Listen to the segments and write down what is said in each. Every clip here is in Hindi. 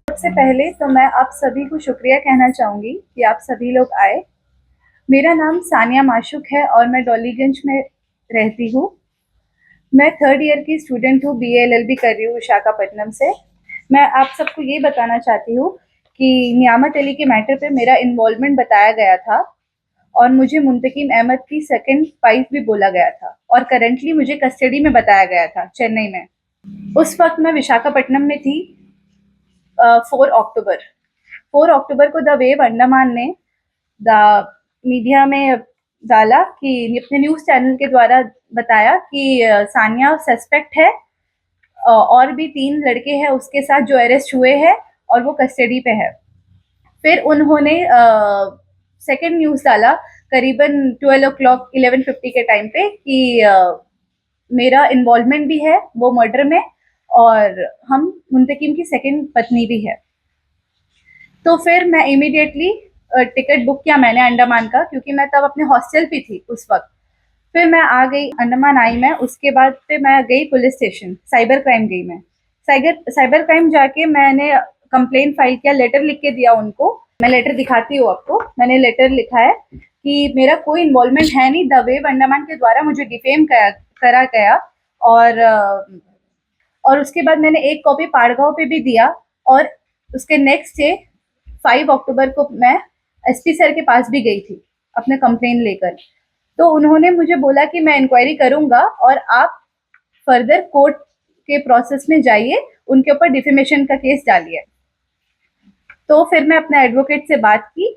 सबसे पहले तो मैं आप सभी को शुक्रिया कहना चाहूँगी कि आप सभी लोग आए। मेरा नाम सानिया माशुक है और मैं डॉलीगंज में रहती हूँ। मैं 3rd ईयर की स्टूडेंट हूँ, BA LLB कर रही हूँ विशाखापट्टनम से। मैं आप सबको ये बताना चाहती हूँ कि नियामत अली के मैटर पे मेरा इन्वॉल्वमेंट बताया गया था और मुझे मुंतकिम अहमद की सेकंड वाइफ भी बोला गया था और करंटली मुझे कस्टडी में बताया गया था चेन्नई में। उस वक्त मैं विशाखापट्टनम में थी। 4 अक्टूबर को द वेव अंडमान ने द मीडिया में डाला कि अपने न्यूज़ चैनल के द्वारा बताया कि सानिया सस्पेक्ट है और भी 3 लड़के हैं उसके साथ जो अरेस्ट हुए हैं और वो कस्टडी पे है। फिर उन्होंने सेकंड न्यूज़ डाला करीबन 12 o'clock 11:50 के टाइम पे कि मेरा इन्वॉल्वमेंट भी है वो मर्डर में और हम मुंतकिम की सेकंड पत्नी भी है। तो फिर मैं इमीडिएटली टिकट बुक किया मैंने अंडमान का, क्योंकि मैं तब अपने हॉस्टल पे थी उस वक्त। फिर मैं आ गई अंडमान आई मैं, उसके बाद फिर मैं गई पुलिस स्टेशन, साइबर क्राइम गई मैं। साइबर क्राइम जाके मैंने कंप्लेन फाइल किया, लेटर लिख के दिया उनको। मैं लेटर दिखाती हूँ आपको। मैंने लेटर लिखा है कि मेरा कोई इन्वॉल्वमेंट है नहीं, द वेव अंडमान के द्वारा मुझे डिफेम करा गया और उसके बाद मैंने एक कॉपी पाड़गांव पे भी दिया और उसके नेक्स्ट डे 5 अक्टूबर को मैं SP सर के पास भी गई थी अपने कंप्लेन लेकर। तो उन्होंने मुझे बोला कि मैं इंक्वायरी करूंगा और आप फर्दर कोर्ट के प्रोसेस में जाइए, उनके ऊपर डिफेमेशन का केस डालिए। तो फिर मैं अपने एडवोकेट से बात की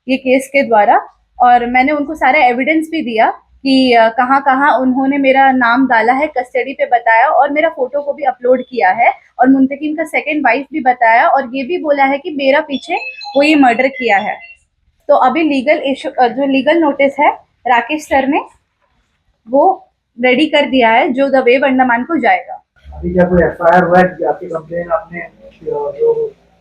ये केस के द्वारा और मैंने उनको सारा एविडेंस भी दिया कि कहाँ कहाँ उन्होंने मेरा नाम डाला है, कस्टडी पे बताया और मेरा फोटो को भी अपलोड किया है और मुंतकिम का सेकंड वाइफ भी बताया और ये भी बोला है कि मेरा पीछे वो ये मर्डर किया है। तो अभी जो लीगल नोटिस है राकेश सर ने वो रेडी कर दिया है जो द वेव अंडमान को जाएगा। अभी क्या कोई FIR हुआ है कि आपकी कंप्लेन आपने जो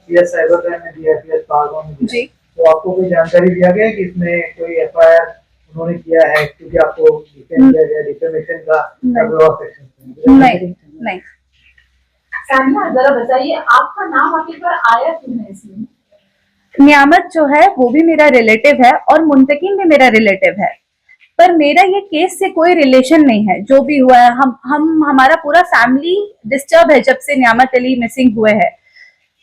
CS साइबर क्राइम में दिया है, CS पारगांव में दिया, तो आपको कोई जानकारी दिया गया कि इसमें कोई FIR उन्होंने किया है क्योंकि आपको डिफेम किया गया डिफेमेशन का लॉ सेक्शन? नहीं। सानिया जरा बताइए आपका नाम आखिरकार आया क्यों है इसमें? नियामत जो है वो भी मेरा रिलेटिव है और मुंतकिम भी मेरा रिलेटिव है, पर मेरा ये केस से कोई रिलेशन नहीं है। जो भी हुआ है हम हमारा पूरा फैमिली डिस्टर्ब है जब से नियामत अली मिसिंग हुए हैं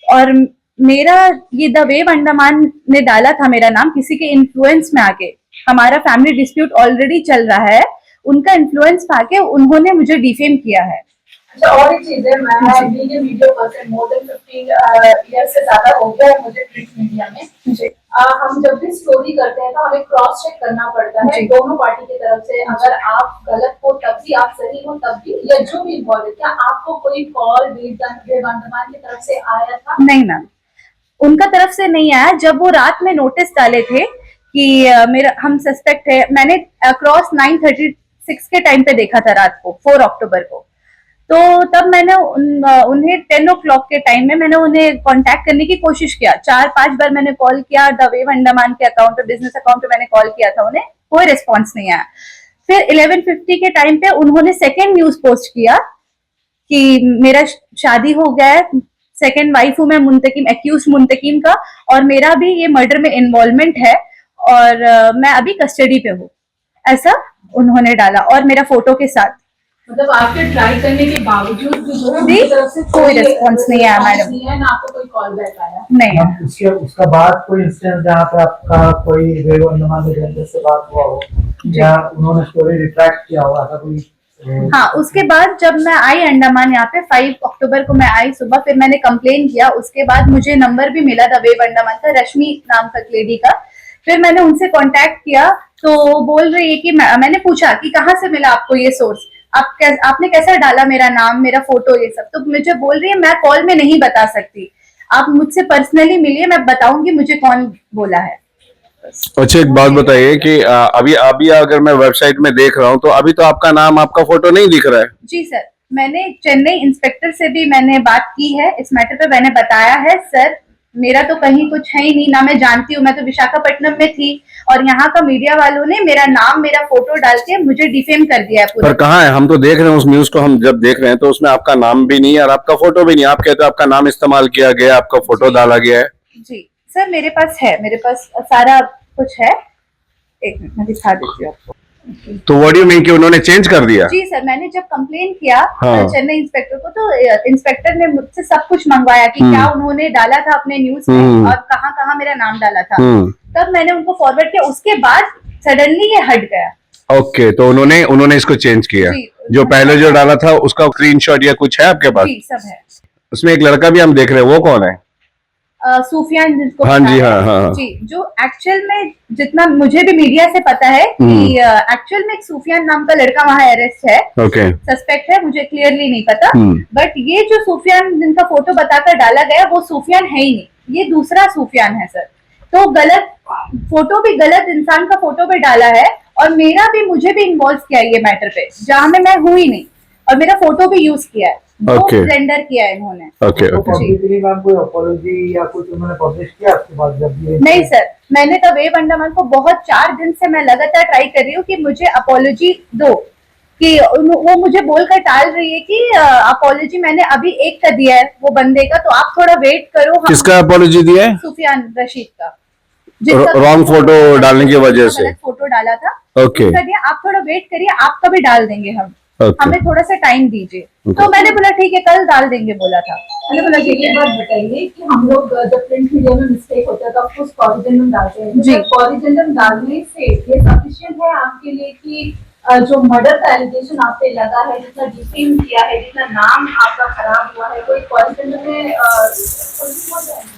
और मेरा ये द वेव अंडमान ने डाला था मेरा नाम किसी के इन्फ्लुएंस में आके। हमारा फैमिली डिस्प्यूट ऑलरेडी चल रहा है, उनका इन्फ्लुएंस पाके उन्होंने मुझे डिफेम किया है। अच्छा, और एक चीज है, मैं being a media person more than 15 year से ज्यादा हो गया है मुझे प्रिंट मीडिया में। जी। हम जब भी स्टोरी करते हैं तो हमें क्रॉस चेक करना पड़ता है दोनों पार्टी की तरफ से। अगर आप गलत हो तब भी, आप सही हो तब भी, या जो भी इन्वॉल्व है, क्या आपको कोई कॉल वेव अंडमान की तरफ से आया था? नहीं मैम, उनका तरफ से नहीं आया। जब वो रात में नोटिस डाले थे कि मेरा हम सस्पेक्ट है, मैंने अक्रॉस 9:36 के टाइम पे देखा था रात को 4 अक्टूबर को। तो तब मैंने उन्हें 10 o'clock के टाइम में मैंने उन्हें कांटेक्ट करने की कोशिश किया। 4-5 बार मैंने कॉल किया, द वेव अंडमान के अकाउंट पे, बिजनेस अकाउंट पे मैंने कॉल किया था, उन्हें कोई रिस्पॉन्स नहीं आया। फिर 11:50 के टाइम पे उन्होंने सेकेंड न्यूज पोस्ट किया कि मेरा शादी हो गया है सेकंड वाइफ हूँ मैं मुंतकिम, एक्यूज मुंतकिम का, और मेरा भी ये मर्डर में इन्वॉल्वमेंट है और मैं अभी कस्टडी पे हूँ, ऐसा उन्होंने डाला और मेरा फोटो के साथ। मतलब आपके ट्राई करने के बावजूद भी जो है जी, उनकी तरफ से कोई रिस्पॉन्स नहीं आया मैडम। नहीं है, ना आपको कोई कॉल बैक आया। नहीं। मैम, उसका बाद कोई इंसिडेंट जहाँ पे आपका कोई वेब अंडमान में जेंडर से बात हुआ हो या उन्होंने स्टोरी रिट्रैक्ट किया हो, ऐसा कोई? हाँ, उसके बाद जब मैं आई अंडमान यहाँ पे 5 अक्टूबर को मैं आई सुबह, फिर मैंने कंप्लेन किया। उसके बाद मुझे नंबर भी मिला था वेव अंडमान का, रश्मि नाम का लेडी का। फिर मैंने उनसे कांटेक्ट किया तो वो बोल रही है कि मैंने पूछा कि कहाँ से मिला आपको ये सोर्स, आपने कैसा डाला मेरा नाम, मेरा फोटो, ये सब। तो मुझे बोल रही है मैं कॉल में नहीं बता सकती, आप मुझसे पर्सनली मिलिए, मैं बताऊंगी मुझे कौन बोला है। अच्छा, एक बात बताइए कि अभी अभी अगर मैं वेबसाइट में देख रहा हूँ तो अभी तो आपका नाम, आपका फोटो नहीं दिख रहा है। जी सर, मैंने चेन्नई इंस्पेक्टर से भी मैंने बात की है इस मैटर पे। मैंने बताया है सर मेरा तो कहीं कुछ है ही नहीं, ना मैं जानती हूँ, मैं तो विशाखापट्टनम में थी और यहाँ का मीडिया वालों ने मेरा नाम मेरा फोटो डाल के मुझे डिफेम कर दिया है पूरा। पर कहाँ है? हम तो देख रहे हैं उस न्यूज को, हम जब देख रहे हैं तो उसमें आपका नाम भी नहीं है और आपका फोटो भी नहीं। आप कहते हो आपका नाम इस्तेमाल किया गया, आपका फोटो डाला गया है। जी सर, मेरे पास है, मेरे पास सारा कुछ है। एक मिनट मैं दिखा देती हूँ आपको। तो व्हाट डू यू मीन कि उन्होंने चेंज कर दिया? जी सर, मैंने जब कंप्लेन किया हाँ। चेन्नई इंस्पेक्टर को तो इंस्पेक्टर ने मुझसे सब कुछ मंगवाया कि क्या उन्होंने डाला था अपने न्यूज में और कहाँ कहाँ मेरा नाम डाला था। तब मैंने उनको फॉरवर्ड किया, उसके बाद सडनली ये हट गया। ओके, तो उन्होंने इसको चेंज किया। जो पहले जो डाला था उसका स्क्रीनशॉट या कुछ है आपके पास? जी सब है। उसमें एक लड़का भी हम देख रहे हैं, वो कौन है? सूफियान जिसको हाँ जी, बताया है। हाँ। जी, जो एक्चुअल में जितना मुझे भी मीडिया से पता है कि एक्चुअल में एक सूफियान नाम का लड़का वहाँ अरेस्ट है, ओके, सस्पेक्ट है, मुझे क्लियरली नहीं पता। बट ये जो सूफियान जिनका फोटो बताकर डाला गया वो सूफियान है ही नहीं, ये दूसरा सूफियान है सर। तो गलत फोटो भी, गलत इंसान का फोटो भी डाला है और मेरा भी, मुझे भी इन्वॉल्व किया ये मैटर पे, जहाँ में मैं हुई नहीं, और मेरा फोटो भी यूज किया है, Okay. ब्लेंडर किया है इन्होंने। ओके, तो ओके। पब्लिकली मैम कोई अपॉलॉजी या कुछ उन्होंने पब्लिश किया उसके बाद जब ये? नहीं सर, मैंने तो वेव अंडमान को बहुत 4 दिन से मैं लगातार ट्राई कर रही हूँ कि मुझे अपॉलॉजी दो, कि वो मुझे बोलकर टाल रही है कि अपॉलॉजी मैंने अभी एक का दिया है वो बंदे का, तो आप थोड़ा वेट करो। किसका अपॉलॉजी दिया है? सुफियान रशीद का, रॉन्ग फोटो डालने की वजह से। गलत फोटो डाला था। ओके। उसका दिया, आप थोड़ा वेट करिए, आपका भी डाल देंगे हम। Okay. हमें थोड़ा सा टाइम दीजिए। Okay. तो मैंने बोला ठीक है, कल डाल देंगे बोला था। मैंने बोला कि ये बात बताइए कि हम लोग जब प्रिंट मीडिया में मिस्टेक होता है तो आपको कॉरिजेंडम डालते हैं। जी। कॉरिजेंडम डालने से ये सफिशिएंट है आपके लिए कि जो मर्डर का एलिगेशन आप पे लगा है, जितना डिफेम किया है, जितना नाम आपका खराब हुआ है, कोई कॉरिजेंडम में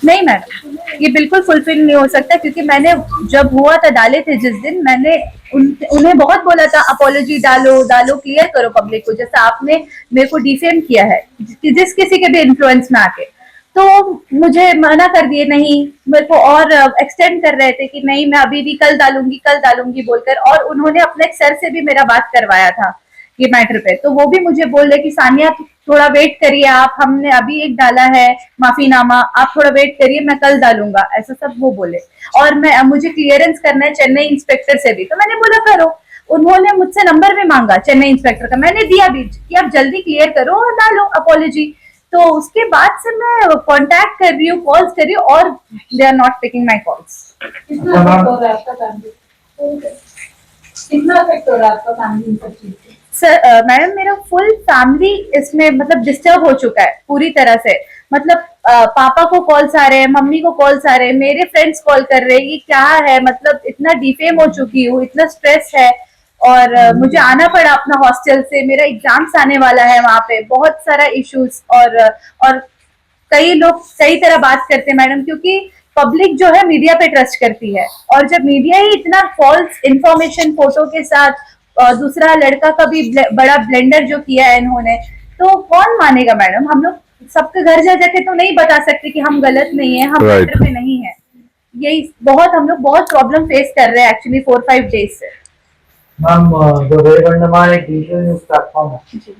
नहीं मैडम, ये बिल्कुल फुलफिल नहीं हो सकता, क्योंकि मैंने जब हुआ था डाले थे जिस दिन, मैंने उन्हें बहुत बोला था अपॉलॉजी डालो डालो, क्लियर करो पब्लिक को, जैसा आपने मेरे को डिफेम किया है जिस किसी के भी इन्फ्लुएंस में आके। तो मुझे मना कर दिए, नहीं, मेरे को और एक्सटेंड कर रहे थे कि नहीं मैं अभी भी कल डालूंगी बोलकर, और उन्होंने अपने सर से भी मेरा बात करवाया था ये मैटर पे। तो वो भी मुझे बोल रहे कि सानिया थोड़ा वेट करिए आप, हमने अभी एक डाला है माफीनामा, आप थोड़ा वेट करिए, मैं कल डालूंगा, ऐसा सब वो बोले। और मुझे क्लियरेंस करना है चेन्नई इंस्पेक्टर से भी, तो मैंने बोला करो। उन्होंने मुझसे नंबर भी मांगा चेन्नई इंस्पेक्टर का, मैंने दिया भी कि आप जल्दी क्लियर करो और डालो अपॉलॉजी। तो उसके बाद से मैं कांटेक्ट कर रही हूँ, कॉल्स कर रही हूँ, और they are not picking my calls. कितना इफेक्ट हो रहा है आपका फैमिली, कितना इफेक्ट हो रहा है आपका फैमिली इन सब चीज से? सर मैडम, मेरा फुल फैमिली इसमें मतलब डिस्टर्ब हो चुका है पूरी तरह से। मतलब पापा को कॉल्स आ रहे हैं, मम्मी को कॉल्स आ रहे हैं, मेरे फ्रेंड्स कॉल कर रहे हैं, ये क्या है, मतलब इतना डिफेम हो चुकी हूँ, इतना स्ट्रेस है। और मुझे आना पड़ा अपना हॉस्टल से, मेरा एग्जाम्स आने वाला है वहां पे, बहुत सारा इश्यूज। और कई लोग कई तरह बात करते हैं मैडम, क्योंकि पब्लिक जो है मीडिया पे ट्रस्ट करती है, और जब मीडिया ही इतना फॉल्स इंफॉर्मेशन फोटो के साथ, दूसरा लड़का का भी बड़ा ब्लेंडर जो किया है इन्होंने, तो कौन मानेगा मैडम। हम लोग सबके घर जा जाके तो नहीं बता सकते कि हम गलत नहीं है, हम मैटर पे नहीं है। यही बहुत, हम लोग बहुत प्रॉब्लम फेस कर रहे हैं एक्चुअली 4-5 डेज से। मैम, जो वेव अंडमान एक डिजिटल न्यूज प्लेटफॉर्म है,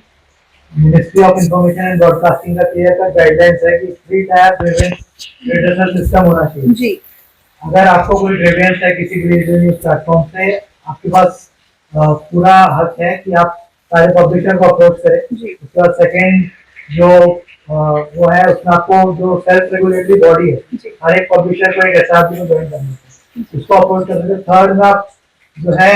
ministry of information and broadcasting का क्लियर कट गाइडलाइंस है कि 3 टायर ग्रीवेंस सिस्टम होना चाहिए। जी। अगर आपको कोई ग्रीवेंस है किसी भी डिजिटल न्यूज प्लेटफॉर्म से, आपके पास पूरा हक है कि आप सारे पब्लिशर को अप्रोच करें। उसके बाद सेकेंड, जो वो है उसमें आपको जो सेल्फ रेगुलेटरी बॉडी है, हर एक पब्लिशर को एक एसआरपी में ज्वाइन करना है, उसको अप्रोच कर सकते हैं। थर्ड में आप जो है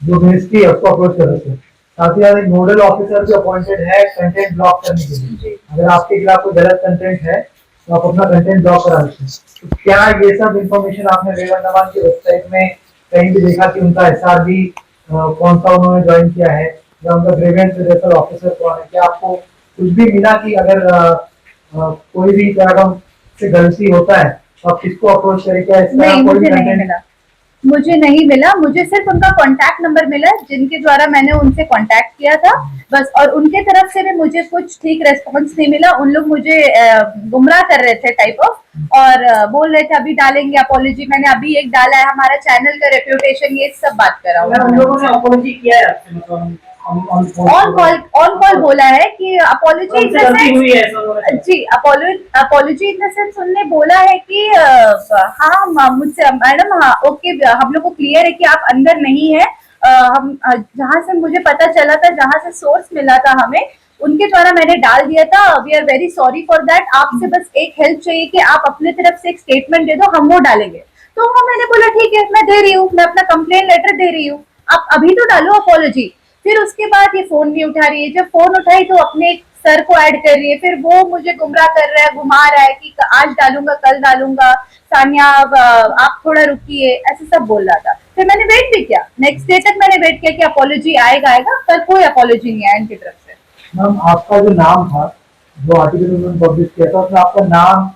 जो मिनिस्ट्री है उसको अप्रोच कर सकते हैं। साथ ही साथ एक नोडल ऑफिसर भी अपॉइंटेड है कंटेंट ब्लॉक करने के लिए। अगर आपके खिलाफ कोई गलत कंटेंट है तो आप अपना कंटेंट ब्लॉक करा सकते हैं। तो क्या ये सब इन्फॉर्मेशन आपने वेव अंडमान की वेबसाइट में कहीं भी देखा कि उनका एसआरबी कौन सा उन्होंने ज्वाइन किया है या उनका ग्रेवियंस रिड्रेसल ऑफिसर कौन है? क्या आपको कुछ भी मिला कि अगर कोई भी तरह का से गलती होता है तो आप किसको अप्रोच करें? क्या इस तरह नहीं, कोई भी मुझे नहीं कंटेंट मिला। मुझे नहीं मिला, मुझे सिर्फ उनका कांटेक्ट नंबर मिला जिनके द्वारा मैंने उनसे कांटेक्ट किया था बस। और उनके तरफ से भी मुझे कुछ ठीक रेस्पॉन्स नहीं मिला। उन लोग मुझे गुमराह कर रहे थे टाइप ऑफ, और बोल रहे थे अभी डालेंगे अपॉलॉजी। मैंने अभी एक डाला है, हमारा चैनल का रेप्यूटेशन ये सब बात कर रहा हूँ। उन लोगों ने अपॉलॉजी किया है आपसे, मतलब ऑन कॉल बोला है कि अपॉलॉजी इन द गलती हुई है सेंस, ऐसा उन्होंने? जी अपॉलॉजी इन द सेंस उनने बोला है कि हाँ मुझसे मैडम, हाँ ओके, हम लोग को क्लियर है कि आप अंदर नहीं है। हम जहाँ से मुझे पता चला था, जहाँ से सोर्स मिला था हमें, उनके द्वारा मैंने डाल दिया था। We are very sorry for that. आपसे बस एक हेल्प चाहिए कि आप अपने तरफ से एक स्टेटमेंट दे दो, हम वो डालेंगे। तो वो मैंने बोला ठीक है, मैं दे रही हूँ, मैं अपना कंप्लेन लेटर दे रही हूँ, आप अभी तो डालो अपॉलॉजी। फिर उसके बाद ये फोन नहीं उठा रही है। जब फोन उठाई तो अपने सर को ऐड कर रही है, फिर वो मुझे गुमराह कर रहा है, घुमा रहा है कि आज डालूंगा, कल डालूंगा, सानिया आप थोड़ा रुकिए, ऐसे सब बोल रहा था। फिर मैंने वेट भी किया, नेक्स्ट डे तक मैंने वेट किया कि अपॉलॉजी आएगा, पर कोई अपॉलॉजी नहीं आया इनकी तरफ से। मैम आपका जो नाम था, जो आर्टिकल उन्होंने पब्लिश किया था, उसमें आपका नाम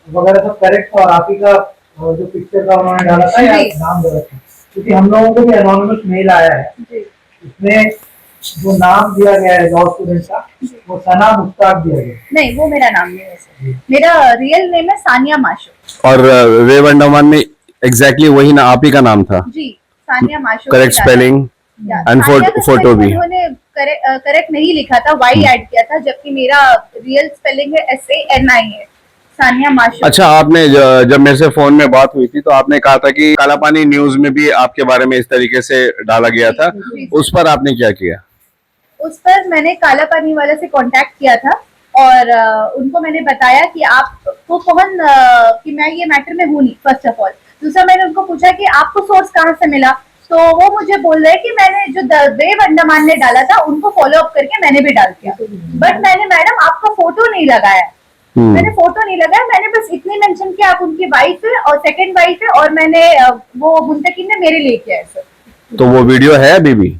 वगैरह सब करेक्ट था और आप ही का जो पिक्चर था उन्होंने डाला था या नाम गलत था? क्योंकि हम लोगों को भी एनोनिमस मेल आया है, उसमें जो नाम दिया गया है लॉ स्टूडेंट का, वो सना मुश्ताक दिया गया है। नहीं, वो मेरा नाम नहीं है सर, मेरा रियल नेम है सानिया माशूक। और वेव अंडमान में एग्जैक्टली वही ना आप ही का नाम था? जी, Sania Mashooq. Correct spelling and photo भी? उन्होंने करेक्ट नहीं लिखा था, वाई ऐड किया था, जबकि मेरा रियल स्पेलिंग है SANI है, सानिया माशूक। अच्छा, आपने जब मेरे से फोन में बात हुई थी तो आपने कहा था कि काला पानी न्यूज में भी आपके बारे में इस तरीके से डाला गया था, उस पर आपने क्या किया? उस पर मैंने काला पानी वाला से कांटेक्ट किया था और उनको मैंने बताया कि आपको कौन, कि मैं ये मैटर में हूँ नहीं, फर्स्ट ऑफ ऑल। दूसरा, मैंने उनको पूछा कि आपको सोर्स कहाँ से मिला, तो वो मुझे बोल रहे कि मैंने जो वेव अंडमान ने डाला था उनको फॉलो अप करके मैंने भी डाल दिया। बट मैंने मैडम आपका फोटो नहीं लगाया, मैंने फोटो नहीं लगाया, मैंने बस इतनी मेंशन किया आप उनकी वाइफ है और सेकंड वाइफ है, और मैंने वो मुंतकिन ने मेरे लिए किया है सर। तो वो वीडियो है अभी भी?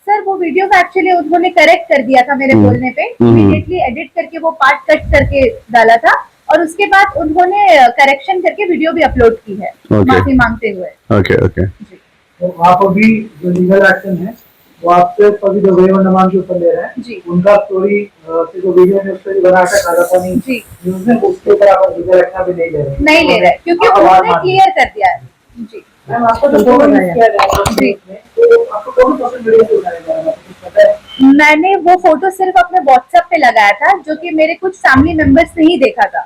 सर वो वीडियो को एक्चुअली उन्होंने करेक्ट कर दिया था मेरे बोलने पे, इमीडिएटली एडिट करके वो पार्ट कट करके डाला था, और उसके बाद उन्होंने करेक्शन करके वीडियो भी अपलोड की है, माफी मांगते हुए। Okay okay. तो आप अभी जो लीगल एक्शन है वो आपसे अभी जो वेव अंडमान के ऊपर ले रहे हैं, उनका स्टोरी से जो वीडियो में स्टोरी बनाकर काला पानी न्यूज़ में, उसके ऊपर आप लीगल एक्शन भी नहीं ले रहे? नहीं ले रहे, क्योंकि उन्होंने क्लियर कर दिया है। जी मैम, आपको तो फोटो मिस किया जाएगा तो आपको कौन सोशल मीडिया पे उठाया जा रहा है, कुछ पता है? मैंने वो फोटो सिर्फ अपने व्हाट्सएप पे लगाया था, जो कि मेरे कुछ फैमिली मेंबर्स ने ही देखा था,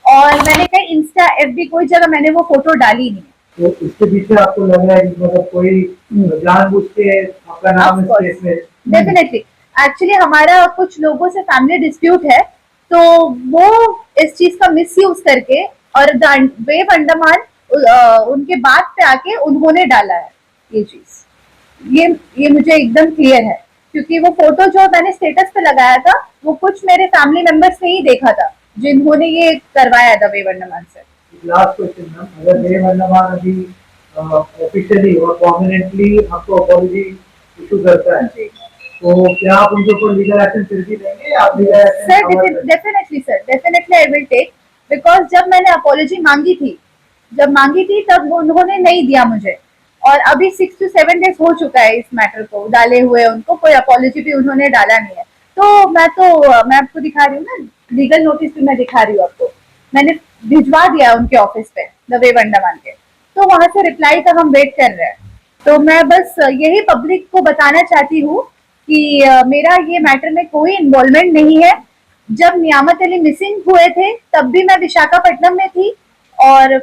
और मैंने कहीं इंस्टा FB कोई जगह मैंने वो फोटो डाली नहीं। तो इसके पीछे आपको लग रहा है कि मतलब कोई जानबूझ के आपका नाम इस केस में? डेफिनेटली, एक्चुअली हमारा कुछ लोगों से फैमिली डिस्प्यूट है, तो वो इस चीज का मिसयूज करके और वेव अंडमान उनके बात पे आके उन्होंने डाला है ये चीज। ये मुझे एकदम क्लियर है, क्योंकि वो फोटो जो मैंने स्टेटस पे लगाया था वो कुछ मेरे फैमिली मेंबर्स ने ही देखा था, जिन्होंने ये करवाया था वेव अंडमान से। लास्ट क्वेश्चन मैम, अगर वेव अंडमान अभी ऑफिशियली और प्रोमिनेंटली आपको अपॉलॉजी इशू करता है, तो क्या आप उनके ऊपर लीगल एक्शन फिर भी लेंगे या आप legal action? Sir definitely sir, definitely I will take, because जब मैंने अपॉलॉजी मांगी थी तब उन्होंने नहीं दिया मुझे, और अभी 6 to 7 days हो चुका है इस मैटर को डाले हुए, उनको कोई अपॉलॉजी भी उन्होंने डाला नहीं है। तो मैं आपको दिखा रही हूँ ना, लीगल नोटिस भी मैं दिखा रही हूँ आपको, मैंने भिजवा दिया उनके ऑफिस पे, द वेव अंडमान के, तो वहां से रिप्लाई तक हम वेट कर रहे हैं। तो मैं बस यही पब्लिक को बताना चाहती हूँ कि मेरा ये मैटर में कोई इन्वॉल्वमेंट नहीं है। जब नियामत अली मिसिंग हुए थे तब भी मैं विशाखापट्टनम में थी, और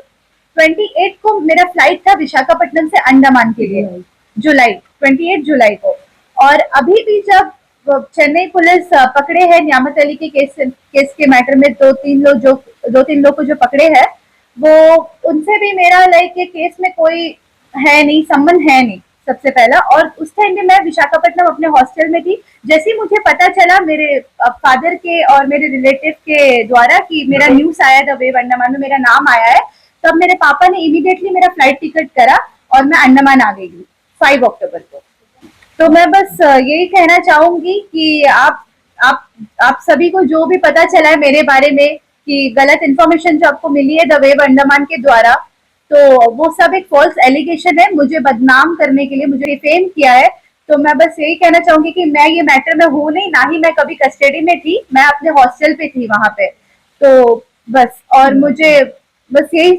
28 को मेरा फ्लाइट था विशाखापट्टनम से अंडमान के लिए, 28 जुलाई को। और अभी भी जब चेन्नई पुलिस पकड़े हैं न्यामत अली के केस के मैटर में दो तीन लोग को जो पकड़े हैं, वो उनसे भी मेरा लाइक ये केस में कोई है नहीं, संबंध है नहीं सबसे पहला। और उस टाइम भी मैं विशाखापट्टनम अपने हॉस्टल में थी। जैसे ही मुझे पता चला मेरे फादर के और मेरे रिलेटिव के द्वारा कि मेरा न्यूज आया द वेव अंडमान में मेरा नाम आया है, तब मेरे पापा ने इमीडिएटली मेरा फ्लाइट टिकट करा और मैं अंडमान आ गई 5 अक्टूबर को। तो मैं बस यही कहना चाहूंगी कि आप सभी को जो भी पता चला है मेरे बारे में कि गलत इन्फॉर्मेशन जो आपको मिली है द वेव अंडमान के द्वारा, तो वो सब एक फॉल्स एलिगेशन है मुझे बदनाम करने के लिए, मुझे डिफेम किया है। तो मैं बस यही कहना चाहूंगी कि मैं ये मैटर में हूँ नहीं, ना ही मैं कभी कस्टडी में थी, मैं अपने हॉस्टल पे थी वहां पे। तो बस, और मुझे बस यही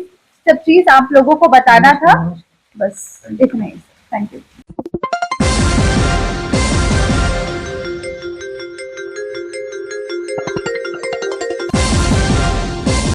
सब चीज आप लोगों को बताना था, बस इतना ही। Thank you.